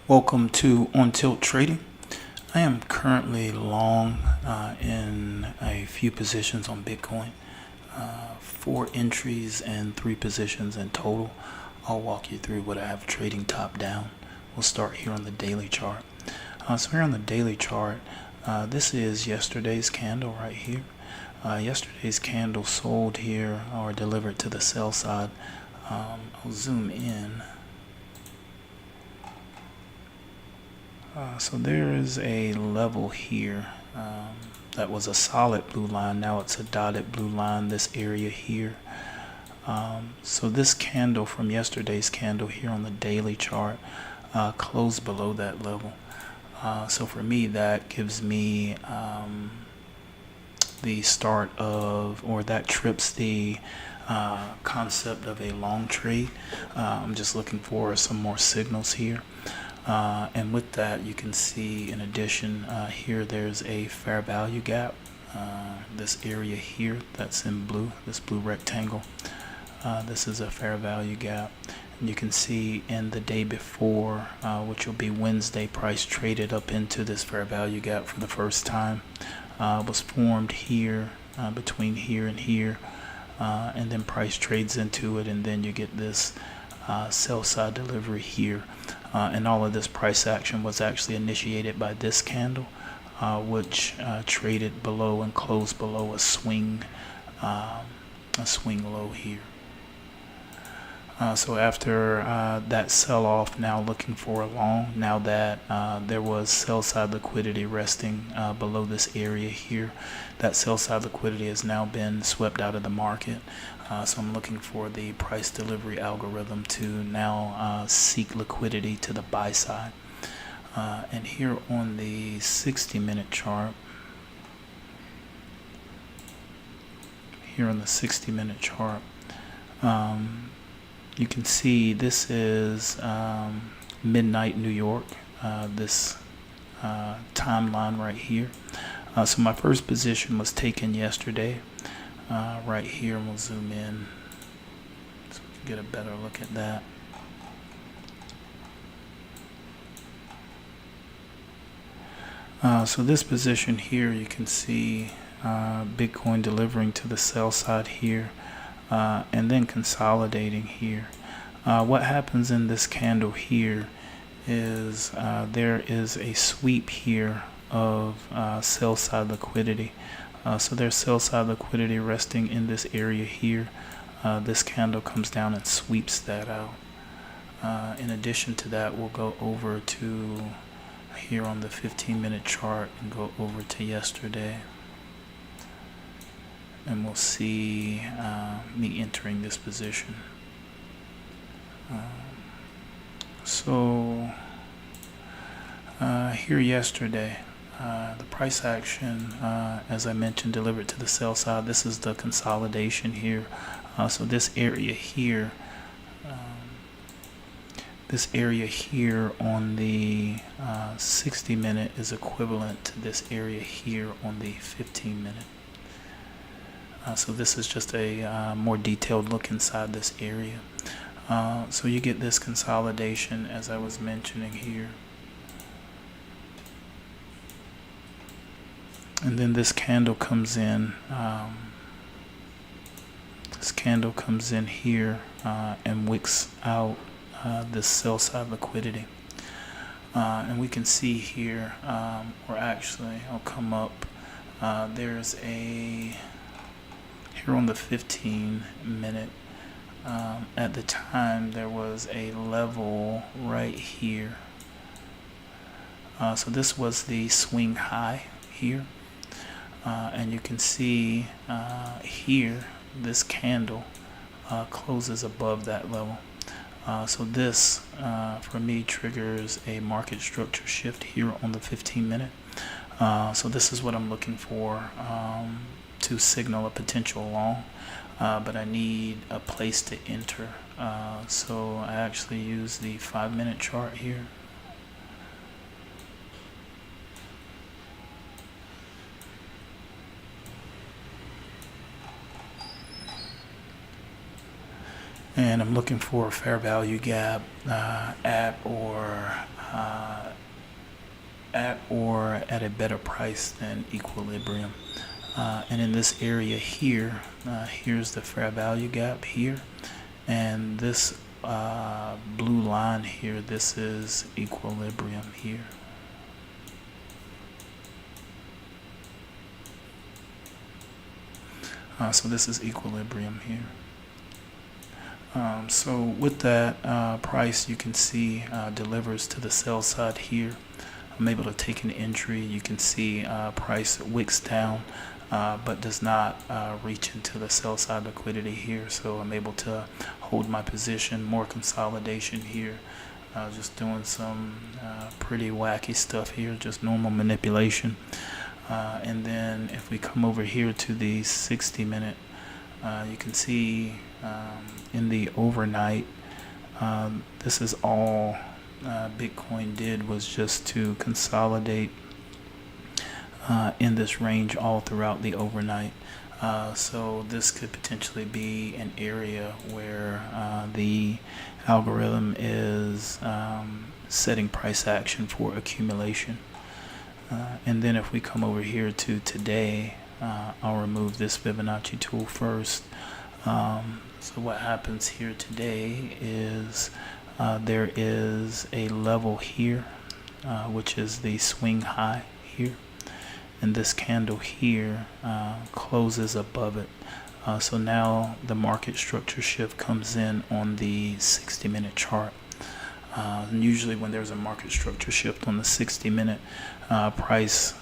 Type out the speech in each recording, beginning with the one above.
Welcome to On Tilt Trading. I am currently long in a few positions on Bitcoin, 4 entries and 3 positions in total. I'll walk you through what I have trading top down. We'll start here on the daily chart. So here on the daily chart, this is yesterday's candle right here. Yesterday's candle sold here or delivered to the sell side. I'll zoom in. So there is a level here that was a solid blue line. Now it's a dotted blue line, this area here. So this candle from yesterday's candle here on the daily chart closed below that level. So for me, that gives me the start of, or that trips the concept of a long trade. I'm just looking for some more signals here. And with that, you can see in addition here there's a fair value gap. This area here that's in blue, this blue rectangle, this is a fair value gap. And you can see in the day before, which will be Wednesday, price traded up into this fair value gap for the first time. Was formed here between here and here, and then price trades into it, and then you get this sell side delivery here. And all of this price action was actually initiated by this candle, which traded below and closed below a swing low here. So after that sell-off, now looking for a long, now that there was sell-side liquidity resting below this area here, that sell-side liquidity has now been swept out of the market. So I'm looking for the price delivery algorithm to now seek liquidity to the buy side. And here on the 60-minute chart, you can see this is midnight New York, this timeline right here. So my first position was taken yesterday, right here, and we'll zoom in so we can get a better look at that. So this position here, you can see Bitcoin delivering to the sell side here, and then consolidating here. What happens in this candle here is there is a sweep here of sell side liquidity. So there's sell side liquidity resting in this area here. This candle comes down and sweeps that out. In addition to that, we'll go over to here on the 15-minute chart and go over to yesterday. And we'll see me entering this position. So here yesterday, the price action, as I mentioned, delivered to the sell side. This is the consolidation here. So this area here on the 60-minute is equivalent to this area here on the 15-minute. So this is just a more detailed look inside this area. So you get this consolidation, as I was mentioning here. And then this candle comes in. This candle comes in here and wicks out this sell side liquidity. And we can see here, or actually I'll come up, there's a, here on the 15-minute, at the time there was a level right here. So this was the swing high here. And you can see here, this candle closes above that level. So this, for me, triggers a market structure shift here on the 15-minute. So this is what I'm looking for to signal a potential long, but I need a place to enter. So I actually use the 5-minute chart here. and I'm looking for a fair value gap at or at a better price than equilibrium. And in this area here, here's the fair value gap here, and this blue line here, this is equilibrium here. So this is equilibrium here. So with that price, you can see delivers to the sell side here. I'm able to take an entry. You can see price wicks down, but does not reach into the sell side liquidity here. So I'm able to hold my position. More consolidation here. Just doing some pretty wacky stuff here, just normal manipulation. And then if we come over here to the 60-minute, you can see in the overnight, this is all Bitcoin did was just to consolidate in this range all throughout the overnight. So this could potentially be an area where the algorithm is setting price action for accumulation. And then if we come over here to today, I'll remove this Fibonacci tool first. So what happens here today is there is a level here, which is the swing high here, and this candle here closes above it. So now the market structure shift comes in on the 60-minute chart. And usually when there's a market structure shift on the 60-minute, price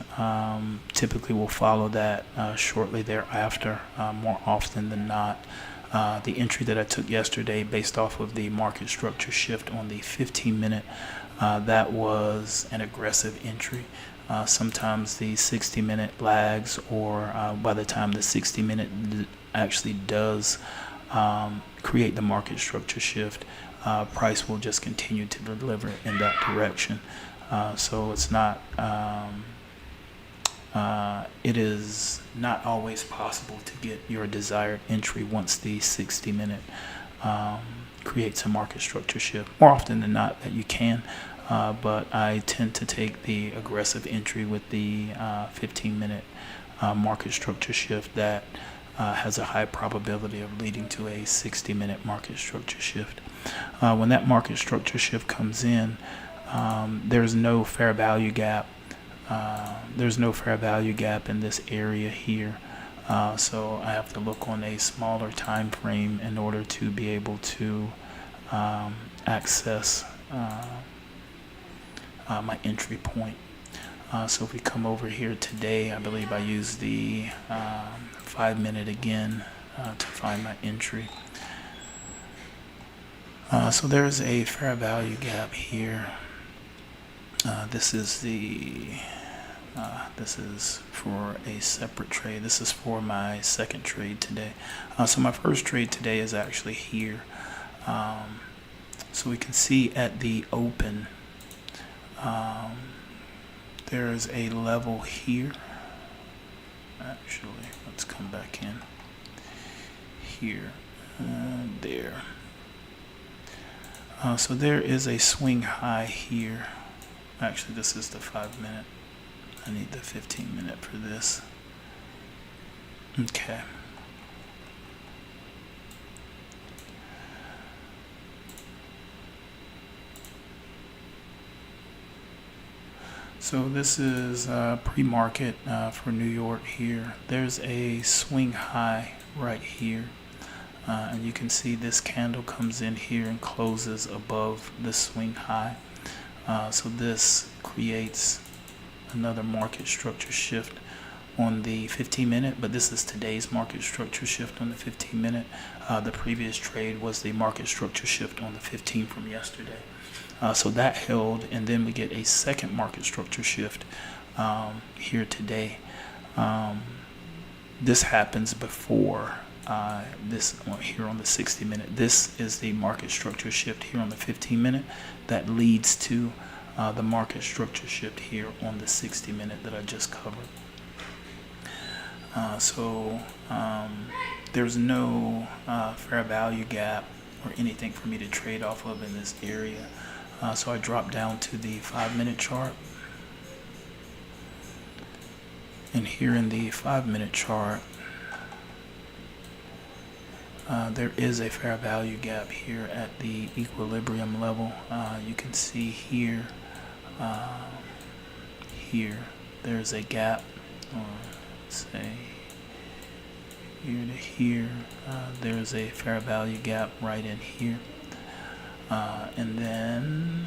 typically will follow that shortly thereafter, more often than not. The entry that I took yesterday based off of the market structure shift on the 15-minute, that was an aggressive entry. Sometimes the 60-minute lags, or by the time the 60-minute actually does create the market structure shift, price will just continue to deliver in that direction. So it's not it is not always possible to get your desired entry once the 60-minute creates a market structure shift. More often than not that you can, but I tend to take the aggressive entry with the 15-minute market structure shift that has a high probability of leading to a 60-minute market structure shift. When that market structure shift comes in, there's no fair value gap. There's no fair value gap in this area here. So I have to look on a smaller time frame in order to be able to access my entry point. So if we come over here today, I believe I used the 5-minute again to find my entry. So there's a fair value gap here. This is for a separate trade. This is for my second trade today. So my first trade today is actually here. So we can see at the open, there's a level here. Actually, let's come back in here, there. So there is a swing high here. Actually, this is the 5-minute. I need the 15-minute for this. Okay. So this is pre-market for New York here. There's a swing high right here. And you can see this candle comes in here and closes above the swing high. So this creates another market structure shift on the 15-minute, but this is today's market structure shift on the 15-minute. The previous trade was the market structure shift on the 15 from yesterday. So that held, and then we get a second market structure shift here today. This happens before this here on the 60-minute. This is the market structure shift here on the 15-minute that leads to the market structure shift here on the 60-minute that I just covered. So there's no fair value gap or anything for me to trade off of in this area. So I dropped down to the 5-minute chart. And here in the 5-minute chart, there is a fair value gap here at the equilibrium level. You can see here, there's a gap, say here to here. There's a fair value gap right in here. And then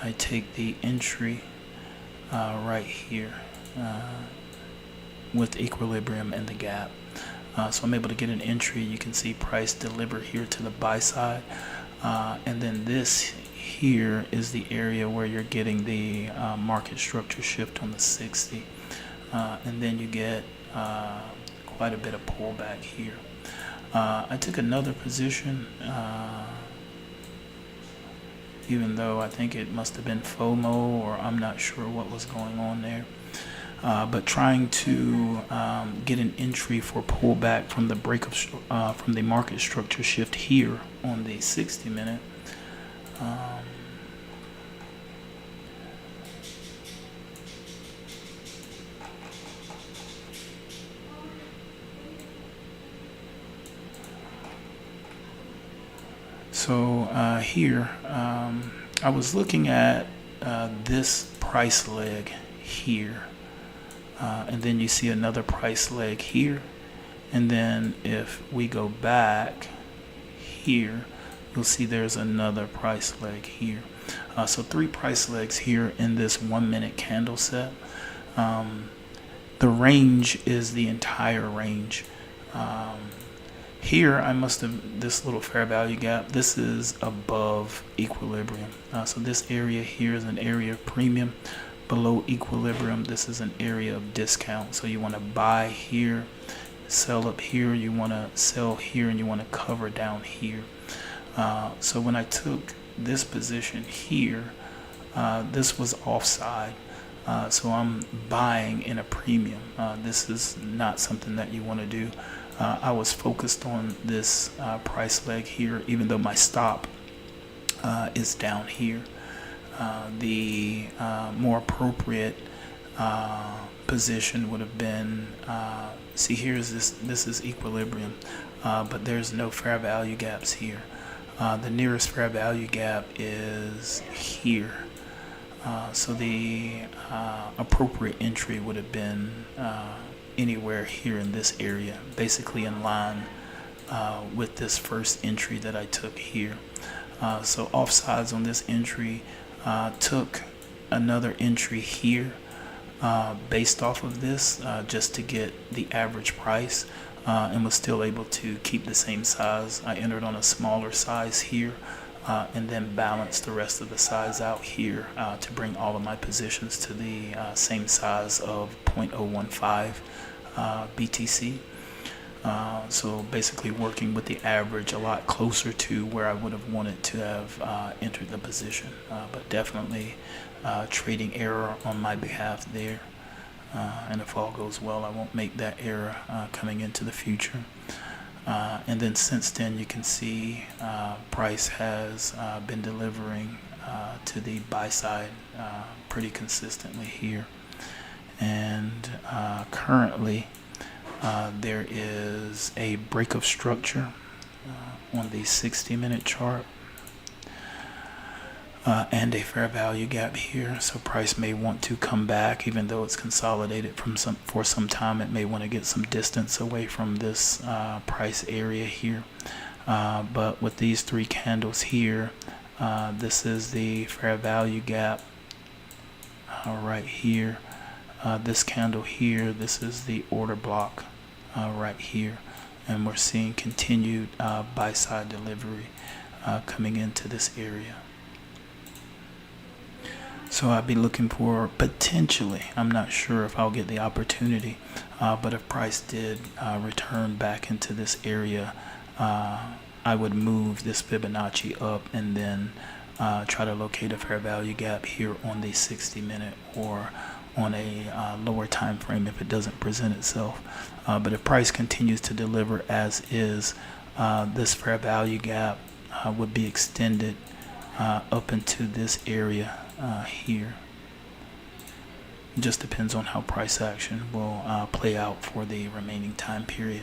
I take the entry right here with equilibrium and the gap. So I'm able to get an entry. You can see price deliver here to the buy side. And then this here is the area where you're getting the market structure shift on the 60. And then you get quite a bit of pullback here. I took another position, even though I think it must have been FOMO, or I'm not sure what was going on there. But trying to get an entry for pullback from the break of from the market structure shift here on the 60-minute. So here, I was looking at this price leg here. And then you see another price leg here. And then if we go back here, you'll see there's another price leg here. So 3 price legs here in this 1-minute candle set. The range is the entire range. Here I must have, this little fair value gap, this is above equilibrium. So this area here is an area of premium. Below equilibrium, this is an area of discount. So you want to buy here, sell up here, you want to sell here, and you want to cover down here. So when I took this position here, this was offside. So I'm buying in a premium. This is not something that you want to do. I was focused on this price leg here, even though my stop is down here. The more appropriate position would have been, see, here's this is equilibrium, but there's no fair value gaps here. The nearest fair value gap is here. So the appropriate entry would have been anywhere here in this area, basically in line with this first entry that I took here. So offsides on this entry, took another entry here based off of this just to get the average price, and was still able to keep the same size. I entered on a smaller size here, and then balanced the rest of the size out here to bring all of my positions to the same size of 0.015 BTC. So basically working with the average a lot closer to where I would have wanted to have entered the position, but definitely trading error on my behalf there. And if all goes well, I won't make that error coming into the future. And then since then, you can see price has been delivering to the buy side pretty consistently here. And currently, there is a break of structure on the 60-minute chart and a fair value gap here. So price may want to come back, even though it's consolidated for some time. It may want to get some distance away from this price area here. But with these 3 candles here, this is the fair value gap right here. This candle here, this is the order block right here, and we're seeing continued buy side delivery coming into this area. So I'd be looking for potentially, I'm not sure if I'll get the opportunity, but if price did return back into this area, I would move this Fibonacci up and then try to locate a fair value gap here on the 60-minute or on a lower time frame if it doesn't present itself. But if price continues to deliver as is, this fair value gap would be extended up into this area here. It just depends on how price action will play out for the remaining time period.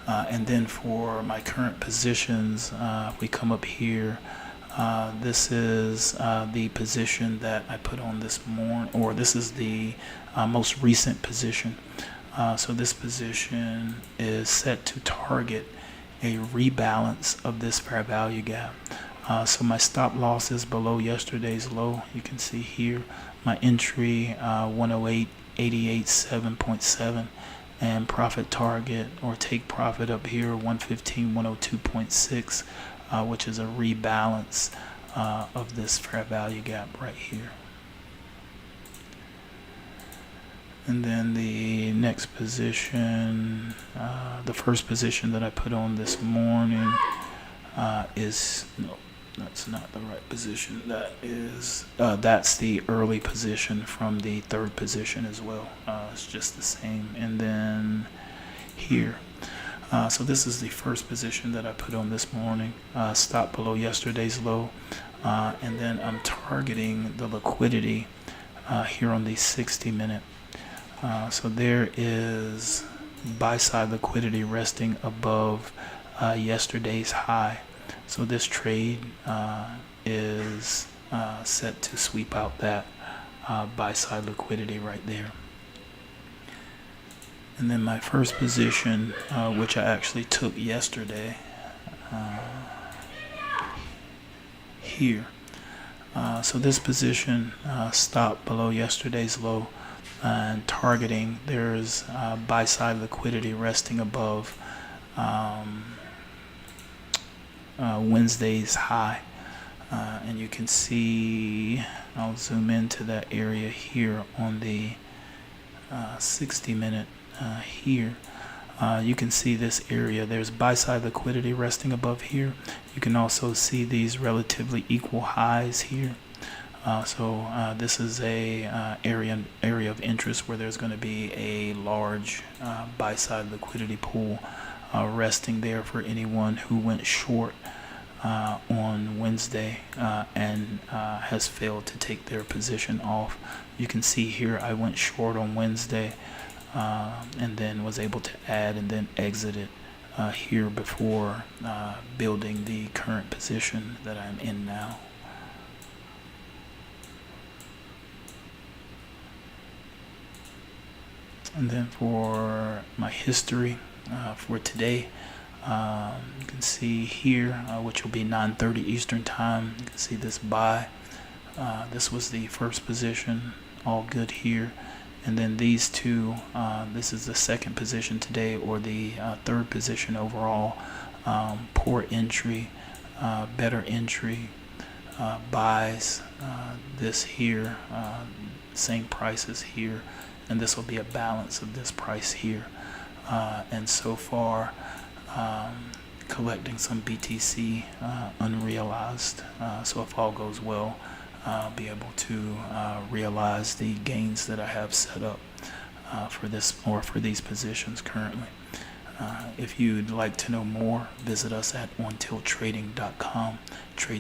And then for my current positions, we come up here. This is the position that I put on this morning, or this is the most recent position. So this position is set to target a rebalance of this fair value gap. So my stop loss is below yesterday's low. You can see here my entry 108.88.7.7, and profit target or take profit up here 115.102.6, which is a rebalance of this fair value gap right here. And then the next position, the first position that I put on this morning is, no, that's not the right position. That is, that's the early position from the third position as well. It's just the same. And then here, so this is the first position that I put on this morning, stop below yesterday's low. And then I'm targeting the liquidity here on the 60-minute. So there is buy side liquidity resting above yesterday's high. So this trade is set to sweep out that buy side liquidity right there. And then my first position, which I actually took yesterday, here. So this position stopped below yesterday's low and targeting. There's buy side liquidity resting above Wednesday's high, and you can see, I'll zoom into that area here on the 60-minute here. You can see this area. There's buy side liquidity resting above here. You can also see these relatively equal highs here. So this is a area of interest where there's going to be a large buy side liquidity pool resting there for anyone who went short on Wednesday and has failed to take their position off. You can see here I went short on Wednesday and then was able to add and then exit it here before building the current position that I'm in now. And then for my history for today, you can see here, which will be 9:30 Eastern time. You can see this buy. This was the first position, all good here. And then these two, this is the second position today, or the third position overall. Poor entry, better entry, buys. This here, same prices here. And this will be a balance of this price here. And so far, collecting some BTC unrealized. So if all goes well, I'll be able to realize the gains that I have set up for this, or for these positions currently. If you'd like to know more, visit us at ontilttrading.com. Trade